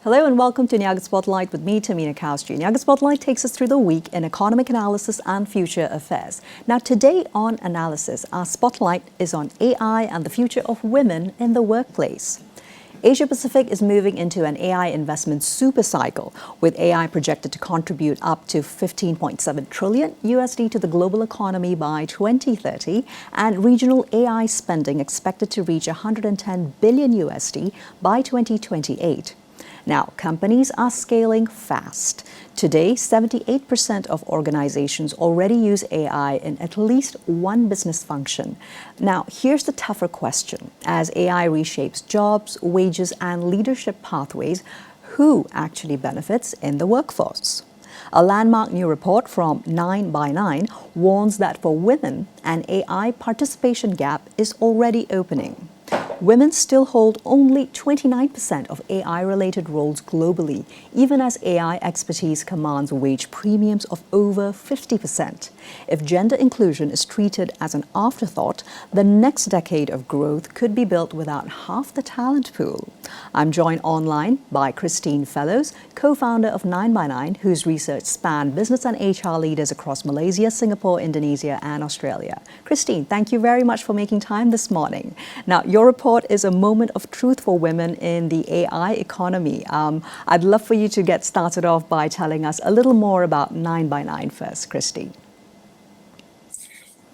Hello and welcome to NIAGA Spotlight with me, Tehmina Kaoosji. NIAGA Spotlight takes us through the week in economic analysis and future affairs. Now today on Analysis, our spotlight is on AI and the future of women in the workplace. Asia Pacific is moving into an AI investment super cycle, with AI projected to contribute up to $15.7 trillion USD to the global economy by 2030, and regional AI spending expected to reach $110 billion USD by 2028. Now, companies are scaling fast. Today, 78% of organizations already use AI in at least one business function. Now, here's the tougher question. As AI reshapes jobs, wages, and leadership pathways, who actually benefits in the workforce? A landmark new report from 9x9 warns that for women, an AI participation gap is already opening. Women still hold only 29% of AI-related roles globally, even as AI expertise commands wage premiums of over 50%. If gender inclusion is treated as an afterthought, the next decade of growth could be built without half the talent pool. I'm joined online by Christine Fellows, co-founder of 9x9, whose research spanned business and HR leaders across Malaysia, Singapore, Indonesia, and Australia. Christine, thank you very much for making time this morning. Now, your report is a moment of truth for women in the AI economy. I'd love for you to get started off by telling us a little more about 9x9 first, Christine.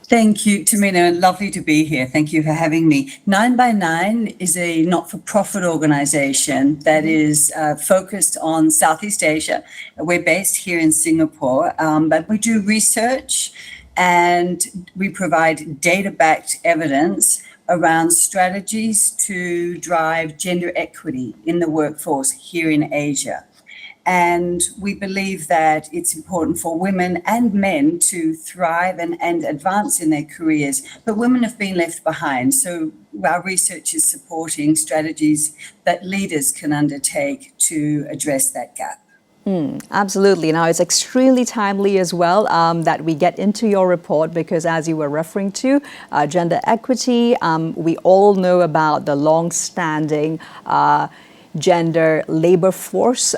Thank you, Tehmina. Lovely to be here. Thank you for having me. 9x9 is a not-for-profit organization that is focused on Southeast Asia. We're based here in Singapore, but we do research and we provide data-backed evidence around strategies to drive gender equity in the workforce here in Asia. And we believe that it's important for women and men to thrive and advance in their careers, but women have been left behind. So our research is supporting strategies that leaders can undertake to address that gap. Absolutely. Now, it's extremely timely as well that we get into your report because, as you were referring to, gender equity, we all know about the long-standing gender labor force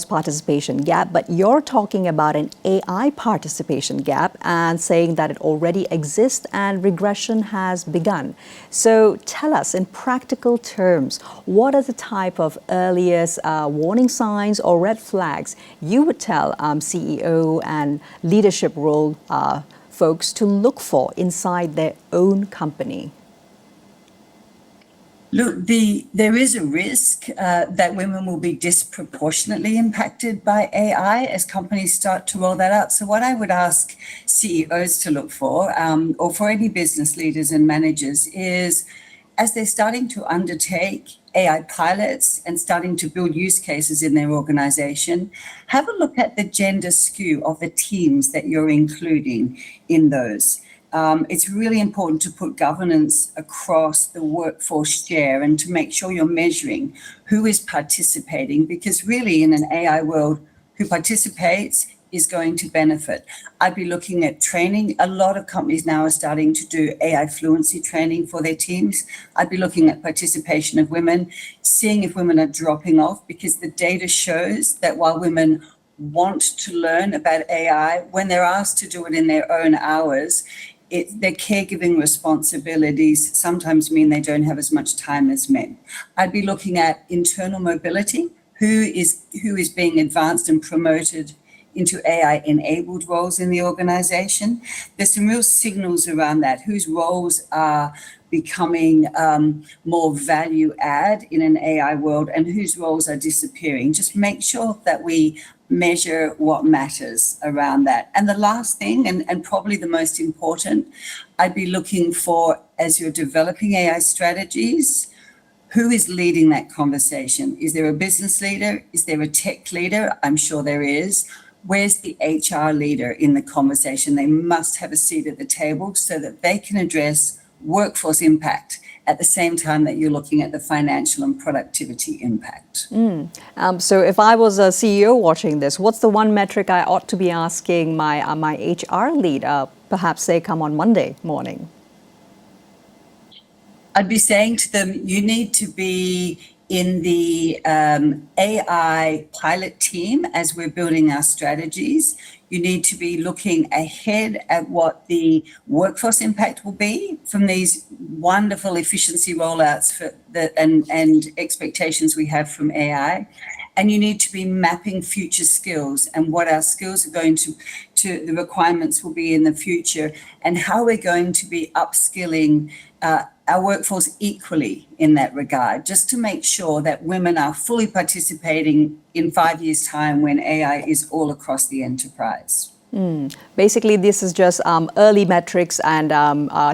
participation gap, but you're talking about an AI participation gap and saying that it already exists and regression has begun. So tell us in practical terms, what are the type of earliest warning signs or red flags you would tell CEO and leadership role folks to look for inside their own company? Look, there is a risk that women will be disproportionately impacted by AI as companies start to roll that out. So what I would ask CEOs to look for, or for any business leaders and managers, is as they're starting to undertake AI pilots and starting to build use cases in their organization, have a look at the gender skew of the teams that you're including in those. It's really important to put governance across the workforce share and to make sure you're measuring who is participating, because really in an AI world, who participates is going to benefit. I'd be looking at training. A lot of companies now are starting to do AI fluency training for their teams. I'd be looking at participation of women, seeing if women are dropping off, because the data shows that while women want to learn about AI, when they're asked to do it in their own hours, their caregiving responsibilities sometimes mean they don't have as much time as men. I'd be looking at internal mobility, who is being advanced and promoted into AI-enabled roles in the organization. There's some real signals around that, whose roles are becoming more value add in an AI world and whose roles are disappearing. Just make sure that we measure what matters around that. And the last thing, and probably the most important, I'd be looking for, as you're developing AI strategies, who is leading that conversation? Is there a business leader? Is there a tech leader? I'm sure there is. Where's the HR leader in the conversation? They must have a seat at the table so that they can address workforce impact at the same time that you're looking at the financial and productivity impact. So if I was a CEO watching this, what's the one metric I ought to be asking my HR lead, perhaps say come on Monday morning? I'd be saying to them, you need to be in the AI pilot team as we're building our strategies. You need to be looking ahead at what the workforce impact will be from these wonderful efficiency rollouts and expectations we have from AI. And you need to be mapping future skills and what our skills are going to the requirements will be in the future, and how we're going to be upskilling our workforce equally in that regard, just to make sure that women are fully participating in 5 years' time when AI is all across the enterprise. Basically, this is just early metrics and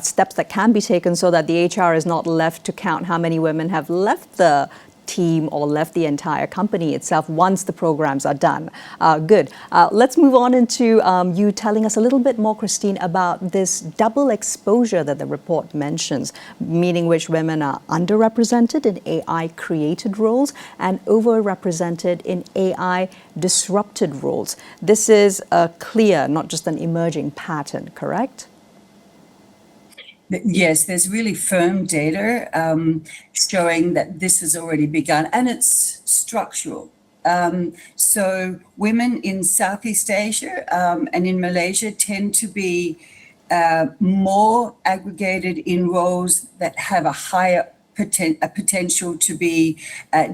steps that can be taken so that the HR is not left to count how many women have left the team or left the entire company itself once the programs are done. Good. Let's move on into you telling us a little bit more, Christine, about this double exposure that the report mentions, meaning which women are underrepresented in AI-created roles and overrepresented in AI-disrupted roles. This is a clear, not just an emerging pattern, correct? Yes, there's really firm data showing that this has already begun, and it's structural. So women in Southeast Asia and in Malaysia tend to be more aggregated in roles that have a higher potential to be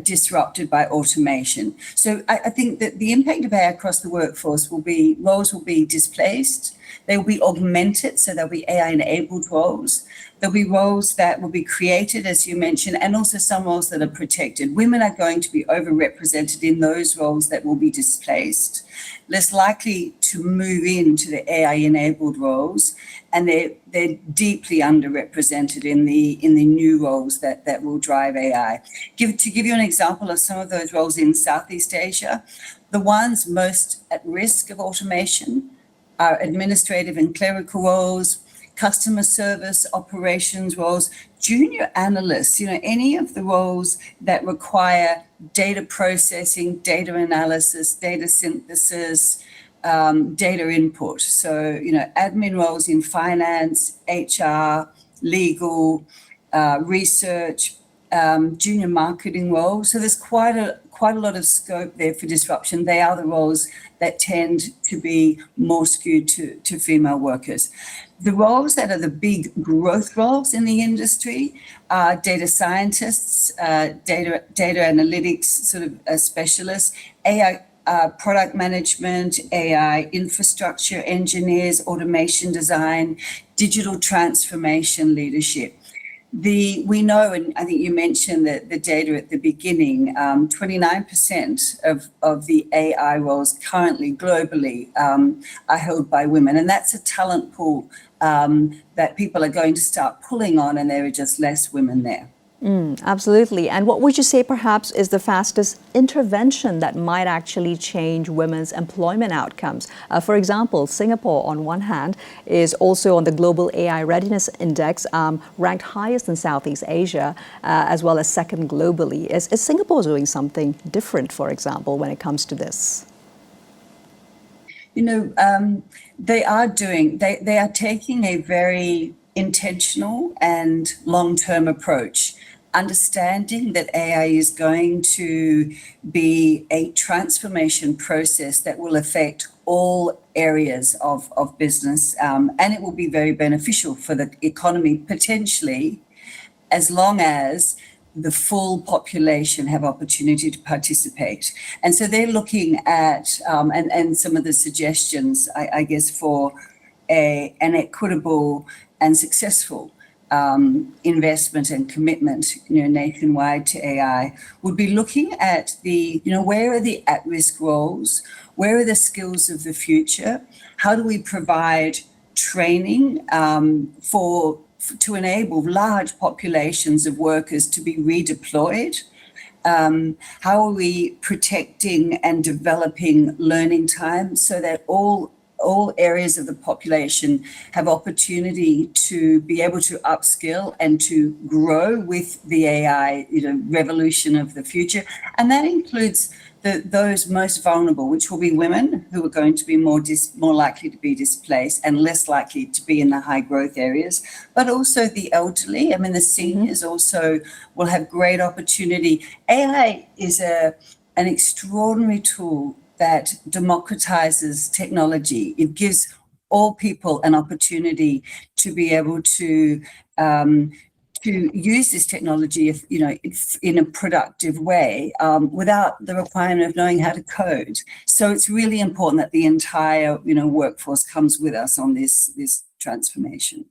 disrupted by automation. So I think that the impact of AI across the workforce will be roles will be displaced. They will be augmented, so there'll be AI-enabled roles. There'll be roles that will be created, as you mentioned, and also some roles that are protected. Women are going to be overrepresented in those roles that will be displaced, less likely to move into the AI-enabled roles, and they're deeply underrepresented in the new roles that will drive AI. To give you an example of some of those roles in Southeast Asia, the ones most at risk of automation are administrative and clerical roles, customer service, operations roles, junior analysts, any of the roles that require data processing, data analysis, data synthesis, data input. So, admin roles in finance, HR, legal, research, junior marketing roles. So there's quite a lot of scope there for disruption. They are the roles that tend to be more skewed to female workers. The roles that are the big growth roles in the industry are data scientists, data analytics sort of specialists, AI product management, AI infrastructure engineers, automation design, digital transformation leadership. We know, and I think you mentioned the data at the beginning, 29% of the AI roles currently globally are held by women. And that's a talent pool that people are going to start pulling on, and there are just less women there. Absolutely. And what would you say perhaps is the fastest intervention that might actually change women's employment outcomes? For example, Singapore, on one hand, is also on the Global AI Readiness Index, ranked highest in Southeast Asia, as well as second globally. Is Singapore doing something different, for example, when it comes to this? They are taking a very intentional and long-term approach, understanding that AI is going to be a transformation process that will affect all areas of business, and it will be very beneficial for the economy potentially, as long as the full population have opportunity to participate. And so they're looking at, and some of the suggestions, I guess, for an equitable and successful investment and commitment, nationwide to AI, would be looking at where are the at-risk roles, where are the skills of the future, how do we provide training to enable large populations of workers to be redeployed. How are we protecting and developing learning time so that all areas of the population have opportunity to be able to upskill and to grow with the AI revolution of the future. And that includes those most vulnerable, which will be women who are going to be more likely to be displaced and less likely to be in the high growth areas, but also the elderly. I mean, the seniors also will have great opportunity. AI is an extraordinary tool that democratizes technology. It gives all people an opportunity to be able to use this technology, in a productive way, without the requirement of knowing how to code. So it's really important that the entire, workforce comes with us on this transformation.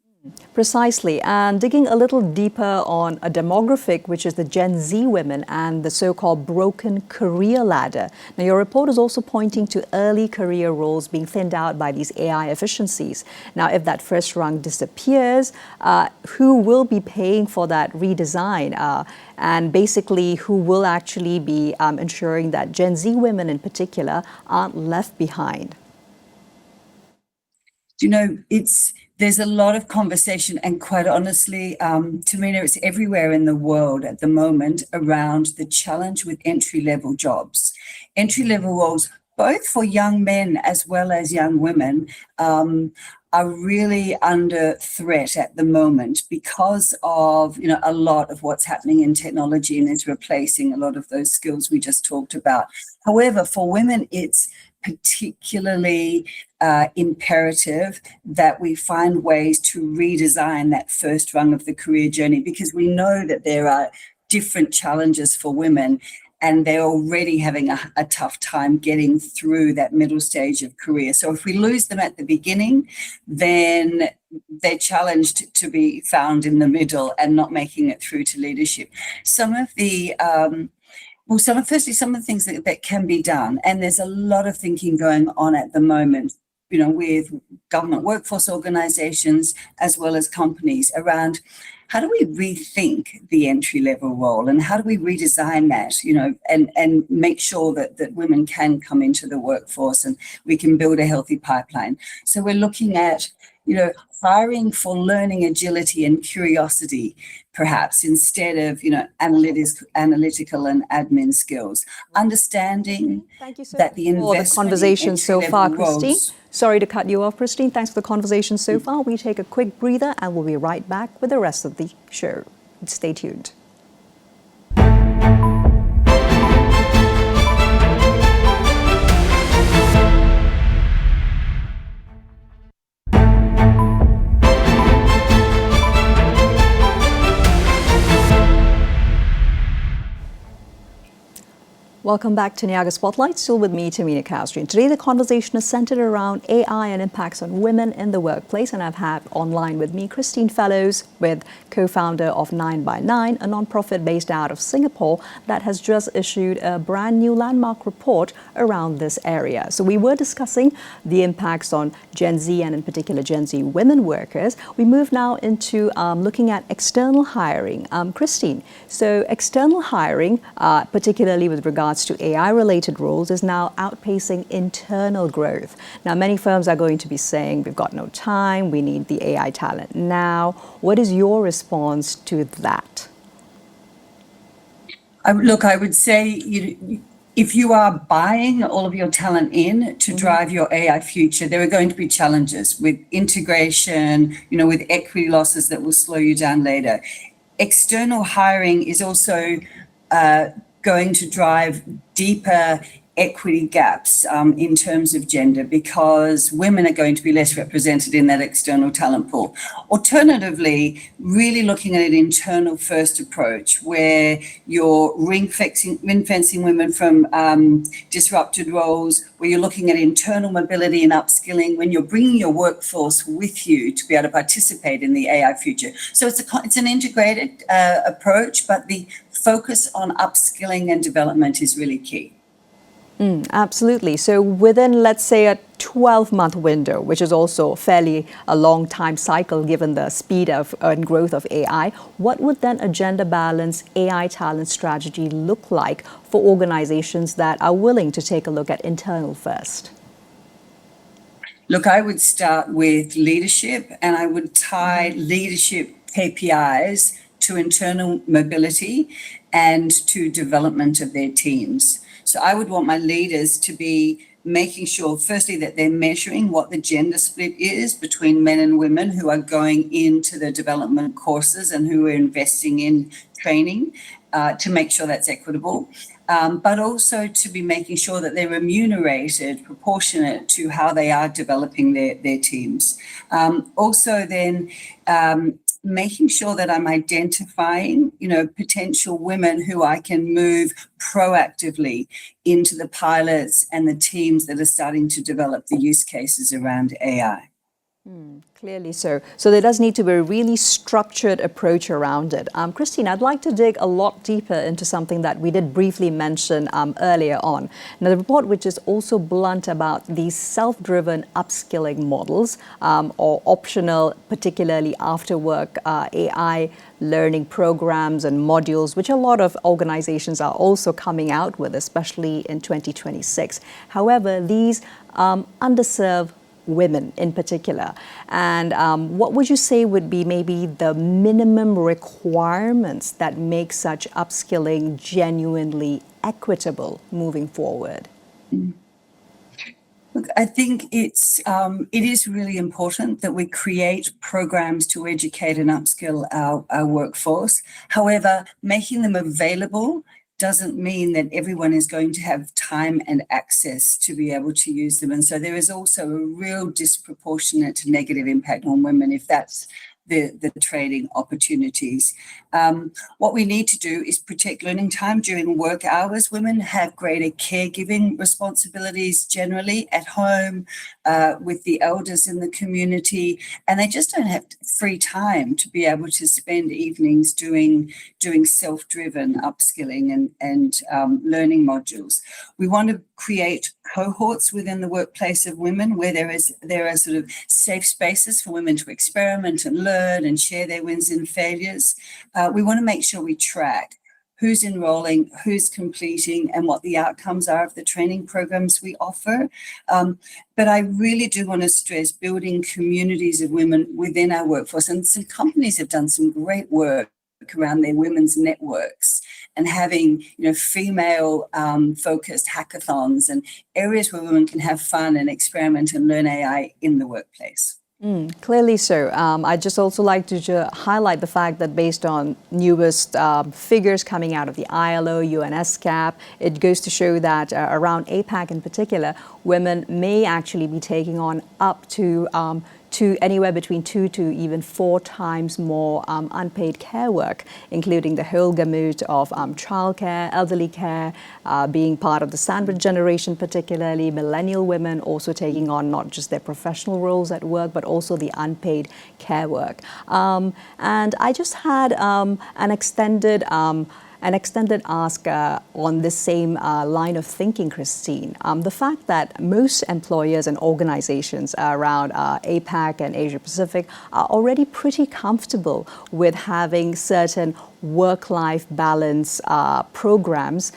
Precisely, and digging a little deeper on a demographic, which is the Gen Z women and the so-called broken career ladder. Now, your report is also pointing to early career roles being thinned out by these AI efficiencies. Now, if that first rung disappears, who will be paying for that redesign? And basically, who will actually be ensuring that Gen Z women in particular aren't left behind? There's a lot of conversation, and quite honestly, Tehmina, it's everywhere in the world at the moment around the challenge with entry-level jobs. Entry-level roles, both for young men as well as young women, are really under threat at the moment because of, a lot of what's happening in technology, and is replacing a lot of those skills we just talked about. However, for women, it's particularly imperative that we find ways to redesign that first rung of the career journey, because we know that there are different challenges for women, and they're already having a tough time getting through that middle stage of career. So if we lose them at the beginning, then they're challenged to be found in the middle and not making it through to leadership. Some of the things that can be done, and there's a lot of thinking going on at the moment, with government workforce organizations as well as companies, around how do we rethink the entry-level role, and how do we redesign that, and make sure that women can come into the workforce and we can build a healthy pipeline. So we're looking at, hiring for learning agility and curiosity, perhaps, instead of, analytical and admin skills. Understanding that the investment for the conversation so far, Christine. Roles. Sorry to cut you off, Christine. Thanks for the conversation so far. We take a quick breather and we'll be right back with the rest of the show. Stay tuned. Welcome back to NIAGA Spotlight, still with me, Tehmina Kaoosji. Today the conversation is centered around AI and impacts on women in the workplace, and I've had online with me Christine Fellows, co-founder of 9x9, a non-profit based out of Singapore that has just issued a brand new landmark report around this area. So we were discussing the impacts on Gen Z and in particular Gen Z women workers. We move now into looking at external hiring. Christine, so external hiring, particularly with regards to AI-related roles, is now outpacing internal growth. Now, many firms are going to be saying, we've got no time, we need the AI talent now. What is your response to that? I would say, if you are buying all of your talent in to drive your AI future, there are going to be challenges with integration, with equity losses that will slow you down later. External hiring is also going to drive deeper equity gaps in terms of gender, because women are going to be less represented in that external talent pool. Alternatively, really looking at an internal first approach where you're ring-fencing women from disrupted roles, where you're looking at internal mobility and upskilling, when you're bringing your workforce with you to be able to participate in the AI future. So it's an integrated approach, but the focus on upskilling and development is really key. Absolutely. So within, let's say, a 12-month window, which is also fairly a long time cycle given the speed of and growth of AI, what would then a gender-balanced AI talent strategy look like for organizations that are willing to take a look at internal first? Look, I would start with leadership, and I would tie leadership KPIs to internal mobility and to development of their teams. So I would want my leaders to be making sure, firstly, that they're measuring what the gender split is between men and women who are going into the development courses and who are investing in training to make sure that's equitable. But also to be making sure that they're remunerated proportionate to how they are developing their teams. Also then making sure that I'm identifying, potential women who I can move proactively into the pilots and the teams that are starting to develop the use cases around AI. Clearly so. So there does need to be a really structured approach around it. Christine, I'd like to dig a lot deeper into something that we did briefly mention earlier on. Now, the report, which is also blunt about these self-driven upskilling models or optional, particularly after work AI learning programs and modules, which a lot of organizations are also coming out with, especially in 2026. However, these underserved women in particular. And what would you say would be maybe the minimum requirements that make such upskilling genuinely equitable moving forward? Look, I think it is really important that we create programs to educate and upskill our workforce. However, making them available doesn't mean that everyone is going to have time and access to be able to use them. And so there is also a real disproportionate negative impact on women if that's the trading opportunities. What we need to do is protect learning time during work hours. Women have greater caregiving responsibilities generally at home with the elders in the community, and they just don't have free time to be able to spend evenings doing self-driven upskilling and learning modules. We want to create cohorts within the workplace of women where there are sort of safe spaces for women to experiment and learn and share their wins and failures. We want to make sure we track who's enrolling, who's completing, and what the outcomes are of the training programs we offer. But I really do want to stress building communities of women within our workforce. And some companies have done some great work around their women's networks and having female focused hackathons and areas where women can have fun and experiment and learn AI in the workplace. Clearly so. I'd just also like to highlight the fact that based on newest figures coming out of the ILO, UNSCAP, it goes to show that around APAC in particular, women may actually be taking on up to anywhere between 2 to even 4 times more unpaid care work, including the whole gamut of childcare, elderly care, being part of the sandwich generation, particularly millennial women also taking on not just their professional roles at work, but also the unpaid care work. And I just had an extended ask on this same line of thinking, Christine. The fact that most employers and organizations around APAC and Asia Pacific are already pretty comfortable with having certain work-life balance programs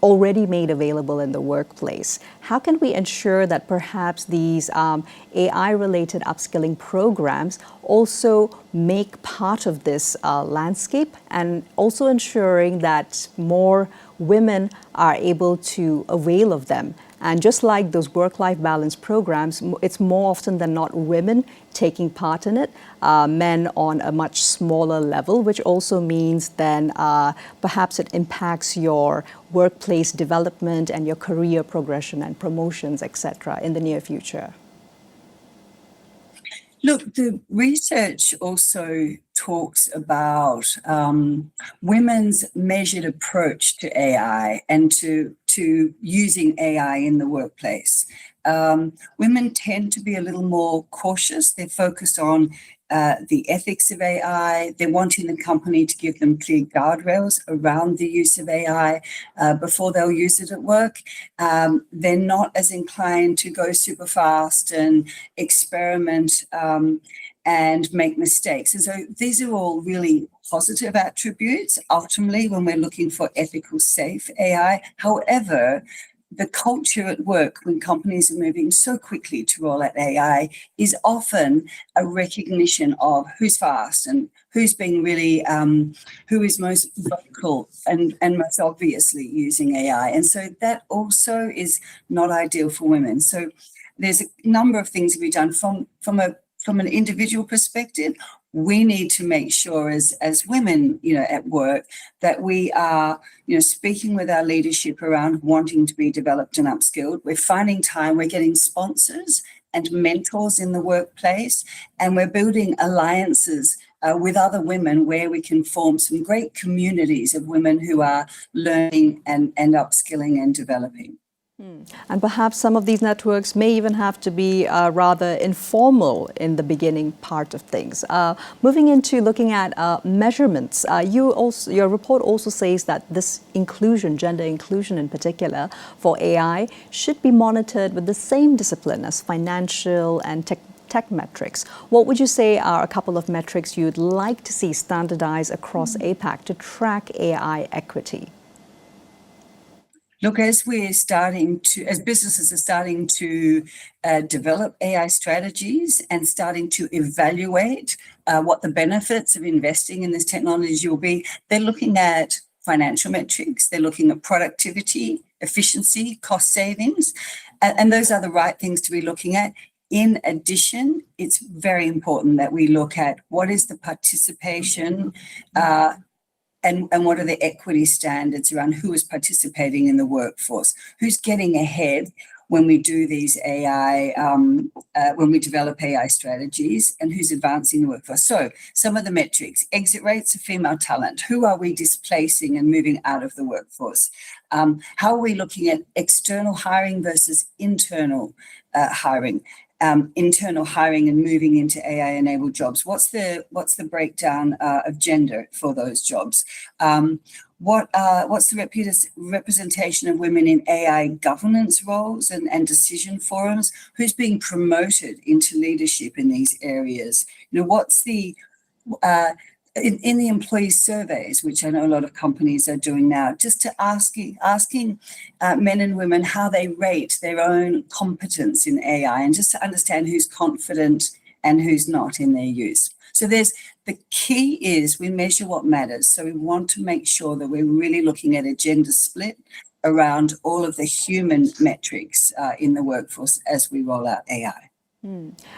already made available in the workplace. How can we ensure that perhaps these AI-related upskilling programs also make part of this landscape, and also ensuring that more women are able to avail of them? And just like those work-life balance programs, it's more often than not women taking part in it, men on a much smaller level, which also means then perhaps it impacts your workplace development and your career progression and promotions, etc., in the near future. Look, the research also talks about women's measured approach to AI and to using AI in the workplace. Women tend to be a little more cautious. They're focused on the ethics of AI. They're wanting the company to give them clear guardrails around the use of AI before they'll use it at work. They're not as inclined to go super fast and experiment and make mistakes. And so these are all really positive attributes, ultimately, when we're looking for ethical, safe AI. However, the culture at work when companies are moving so quickly to roll out AI is often a recognition of who's fast and who's being really, who is most vocal and most obviously using AI. And so that also is not ideal for women. So there's a number of things to be done from an individual perspective. We need to make sure as women, at work, that we are, speaking with our leadership around wanting to be developed and upskilled. We're finding time, we're getting sponsors and mentors in the workplace, and we're building alliances with other women where we can form some great communities of women who are learning and upskilling and developing. And perhaps some of these networks may even have to be rather informal in the beginning part of things. Moving into looking at measurements, your report also says that this inclusion, gender inclusion in particular, for AI should be monitored with the same discipline as financial and tech metrics. What would you say are a couple of metrics you'd like to see standardized across APAC to track AI equity? Look, as businesses are starting to develop AI strategies and starting to evaluate what the benefits of investing in this technology will be, they're looking at financial metrics, they're looking at productivity, efficiency, cost savings, and those are the right things to be looking at. In addition, it's very important that we look at what is the participation and what are the equity standards around who is participating in the workforce, who's getting ahead when we do these AI, when we develop AI strategies, and who's advancing the workforce. So some of the metrics: exit rates of female talent, who are we displacing and moving out of the workforce? How are we looking at external hiring versus internal hiring? Internal hiring and moving into AI-enabled jobs. What's the breakdown of gender for those jobs? What's the representation of women in AI governance roles and decision forums? Who's being promoted into leadership in these areas? What's the in the employee surveys, which I know a lot of companies are doing now, just to asking men and women how they rate their own competence in AI, and just to understand who's confident and who's not in their use. So the key is we measure what matters. So we want to make sure that we're really looking at a gender split around all of the human metrics in the workforce as we roll out AI.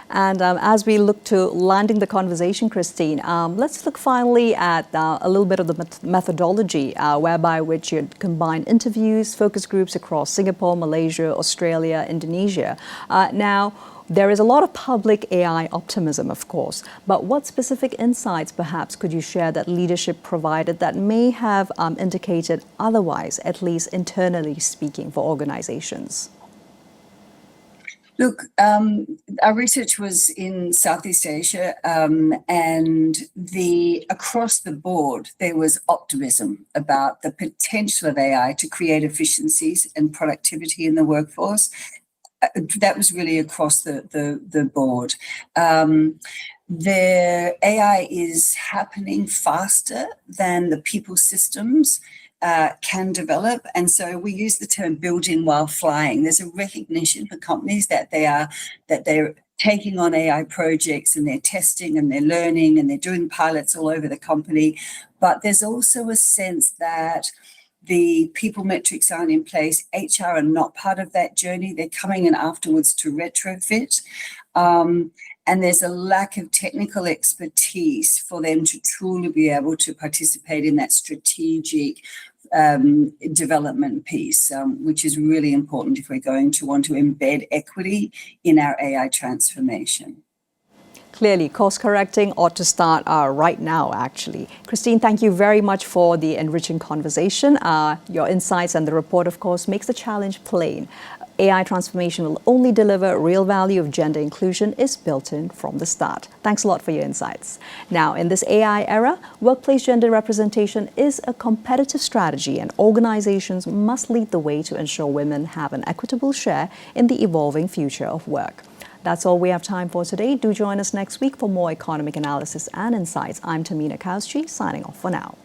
And as we look to landing the conversation, Christine, let's look finally at a little bit of the methodology whereby which you combine interviews, focus groups across Singapore, Malaysia, Australia, Indonesia. Now, there is a lot of public AI optimism, of course, but what specific insights perhaps could you share that leadership provided that may have indicated otherwise, at least internally speaking, for organizations? Look, our research was in Southeast Asia, and across the board, there was optimism about the potential of AI to create efficiencies and productivity in the workforce. That was really across the board. The AI is happening faster than the people systems can develop, and so we use the term building while flying. There's a recognition for companies that they're taking on AI projects and they're testing and they're learning and they're doing pilots all over the company, but there's also a sense that the people metrics aren't in place. HR are not part of that journey. They're coming in afterwards to retrofit. And there's a lack of technical expertise for them to truly be able to participate in that strategic development piece, which is really important if we're going to want to embed equity in our AI transformation. Clearly, course correcting ought to start right now, actually. Christine, thank you very much for the enriching conversation. Your insights and the report, of course, makes the challenge plain. AI transformation will only deliver real value if gender inclusion is built in from the start. Thanks a lot for your insights. Now, in this AI era, workplace gender representation is a competitive strategy, and organizations must lead the way to ensure women have an equitable share in the evolving future of work. That's all we have time for today. Do join us next week for more economic analysis and insights. I'm Tehmina Kaoosji, signing off for now.